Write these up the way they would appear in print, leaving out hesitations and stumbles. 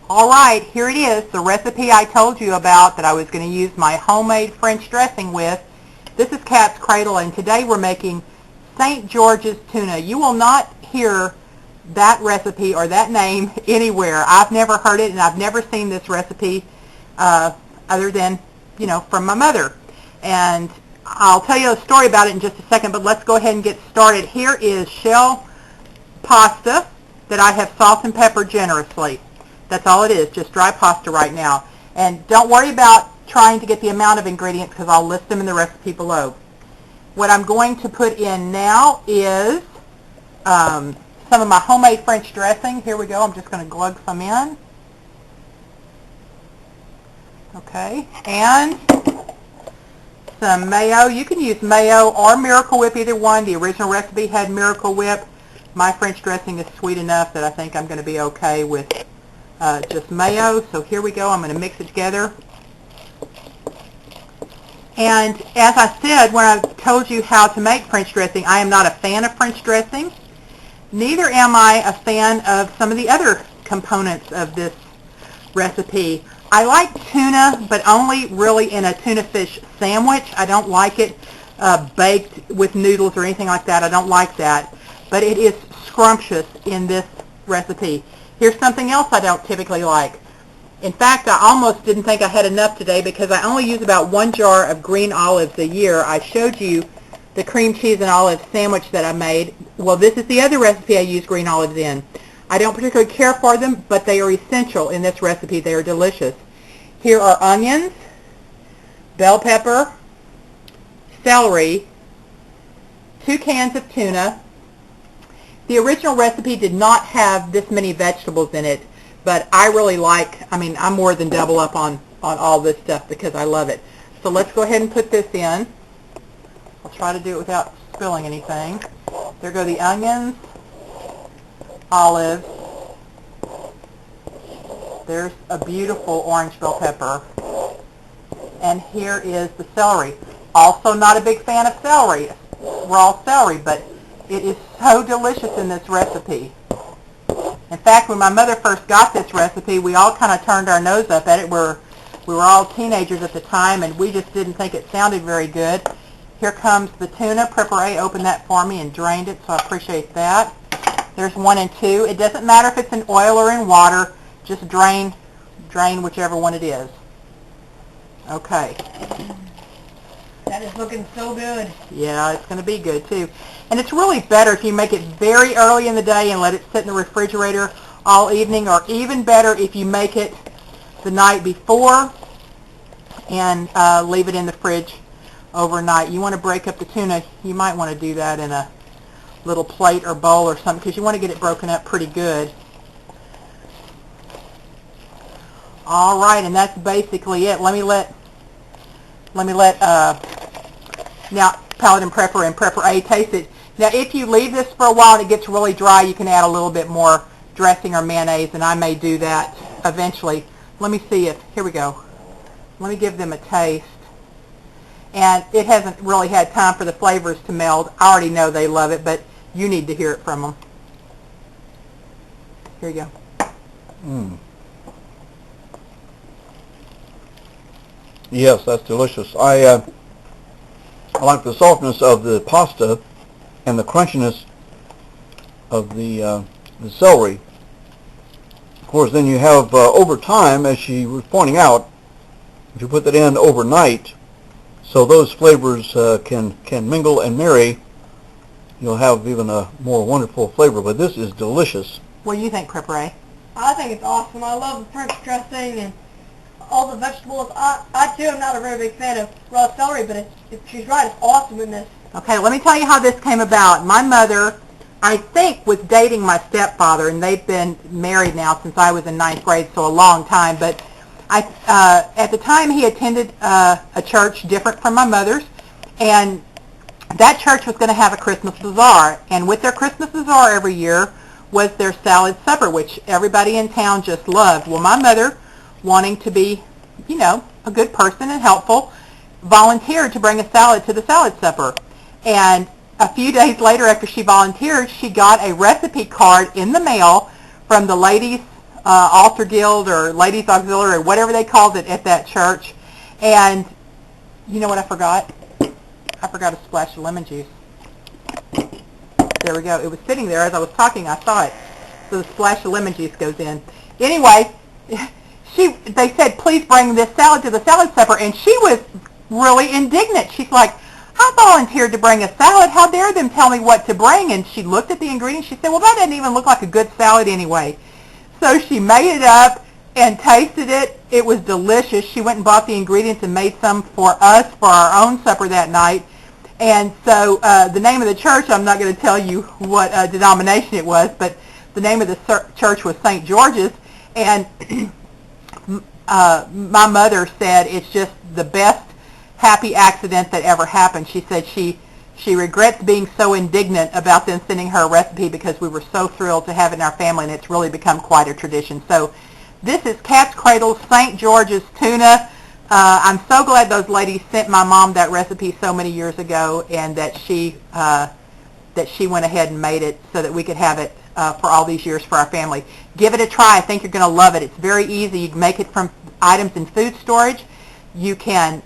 All right, here it is, the recipe I told you about that I was going to use my homemade French dressing with. This is katzcradul, and today we're making St. George's tuna. You will not hear that recipe or that name anywhere. I've never heard it, and I've never seen this recipe other than, from my mother. And I'll tell you a story about it in just a second, but let's go ahead and get started. Here is shell pasta that I have salt and peppered generously. That's all it is, just dry pasta right now. And don't worry about trying to get the amount of ingredients because I'll list them in the recipe below. What I'm going to put in now is some of my homemade French dressing. Here we go. I'm just going to glug some in. Okay, and some mayo. You can use mayo or Miracle Whip, either one. The original recipe had Miracle Whip. My French dressing is sweet enough that I think I'm going to be okay with just mayo. So here we go. I'm going to mix it together. And as I said when I told you how to make French dressing, I am not a fan of French dressing. Neither am I a fan of some of the other components of this recipe. I like tuna, but only really in a tuna fish sandwich. I don't like it baked with noodles or anything like that. I don't like that. But it is scrumptious in this recipe. Here's something else I don't typically like. In fact, I almost didn't think I had enough today because I only use about 1 jar of green olives a year. I showed you the cream cheese and olive sandwich that I made. Well, this is the other recipe I use green olives in. I don't particularly care for them, but they are essential in this recipe. They are delicious. Here are onions, bell pepper, celery, 2 cans of tuna. The original recipe did not have this many vegetables in it, but I really I'm more than double up on all this stuff because I love it. So let's go ahead and put this in. I'll try to do it without spilling anything. There go the onions, olives. There's a beautiful orange bell pepper. And here is the celery. Also not a big fan of celery, raw celery, but it is so delicious in this recipe. In fact, when my mother first got this recipe, we all kind of turned our nose up at it. We were all teenagers at the time, and we just didn't think it sounded very good. Here comes the tuna. Preparation opened that for me and drained it, so I appreciate that. There's 1 and 2. It doesn't matter if it's in oil or in water. Just drain whichever one it is. Okay. That is looking so good. Yeah, it's going to be good too. And it's really better if you make it very early in the day and let it sit in the refrigerator all evening, or even better if you make it the night before and leave it in the fridge overnight. You want to break up the tuna. You might want to do that in a little plate or bowl or something because you want to get it broken up pretty good. All right, and that's basically it. Let me let now Palate and Prepper A taste it. Now, if you leave this for a while and it gets really dry, you can add a little bit more dressing or mayonnaise, and I may do that eventually. Let me see if, here we go. Let me give them a taste. And it hasn't really had time for the flavors to meld. I already know they love it, but you need to hear it from them. Here you go. Yes, that's delicious. I like the softness of the pasta and the crunchiness of the celery. Of course, then you have, over time, as she was pointing out, if you put that in overnight, so those flavors can mingle and marry, you'll have even a more wonderful flavor. But this is delicious. What do you think, Prepper? I think it's awesome. I love the French dressing and all the vegetables. I too am not a very big fan of raw celery, but she's right, it's awesome in this. Okay, let me tell you how this came about. My mother, I think, was dating my stepfather, and they've been married now since I was in 9th grade, so a long time. But at the time, he attended a church different from my mother's, and that church was going to have a Christmas bazaar. And with their Christmas bazaar every year was their salad supper, which everybody in town just loved. Well, my mother, wanting to be, a good person and helpful, volunteered to bring a salad to the salad supper. And a few days later, after she volunteered, she got a recipe card in the mail from the ladies Altar Guild or Ladies Auxiliary or whatever they called it at that church. And you know what I forgot? I forgot a splash of lemon juice. There we go. It was sitting there as I was talking. I saw it. So the splash of lemon juice goes in. Anyway, they said, please bring this salad to the salad supper, and she was really indignant. She's like, I volunteered to bring a salad. How dare them tell me what to bring? And she looked at the ingredients. She said, well, that doesn't even look like a good salad anyway. So she made it up and tasted it. It was delicious. She went and bought the ingredients and made some for us for our own supper that night. And so the name of the church, I'm not going to tell you what denomination it was, but the name of the church was St. George's. And my mother said it's just the best happy accident that ever happened. She said she regrets being so indignant about them sending her a recipe because we were so thrilled to have it in our family, and it's really become quite a tradition. So this is katzcradul St. George's tuna. I'm so glad those ladies sent my mom that recipe so many years ago, and that she went ahead and made it so that we could have it for all these years for our family. Give it a try. I think you're going to love it. It's very easy. You can make it from items in food storage. You can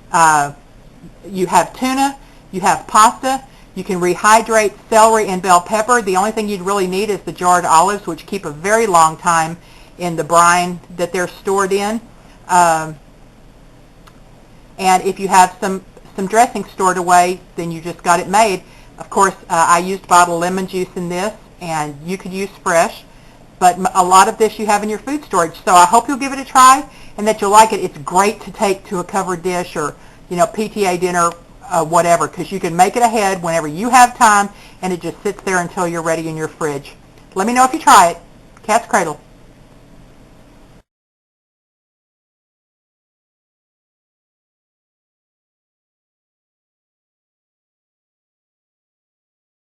you have tuna, you have pasta, you can rehydrate celery and bell pepper. The only thing you'd really need is the jarred olives, which keep a very long time in the brine that they're stored in. And if you have some dressing stored away, then you just got it made. Of course, I used bottled lemon juice in this, and you could use fresh, but a lot of this you have in your food storage. So I hope you'll give it a try and that you'll like it. It's great to take to a covered dish or, you know, PTA dinner, whatever, because you can make it ahead whenever you have time, and it just sits there until you're ready in your fridge. Let me know if you try it. Katzcradul.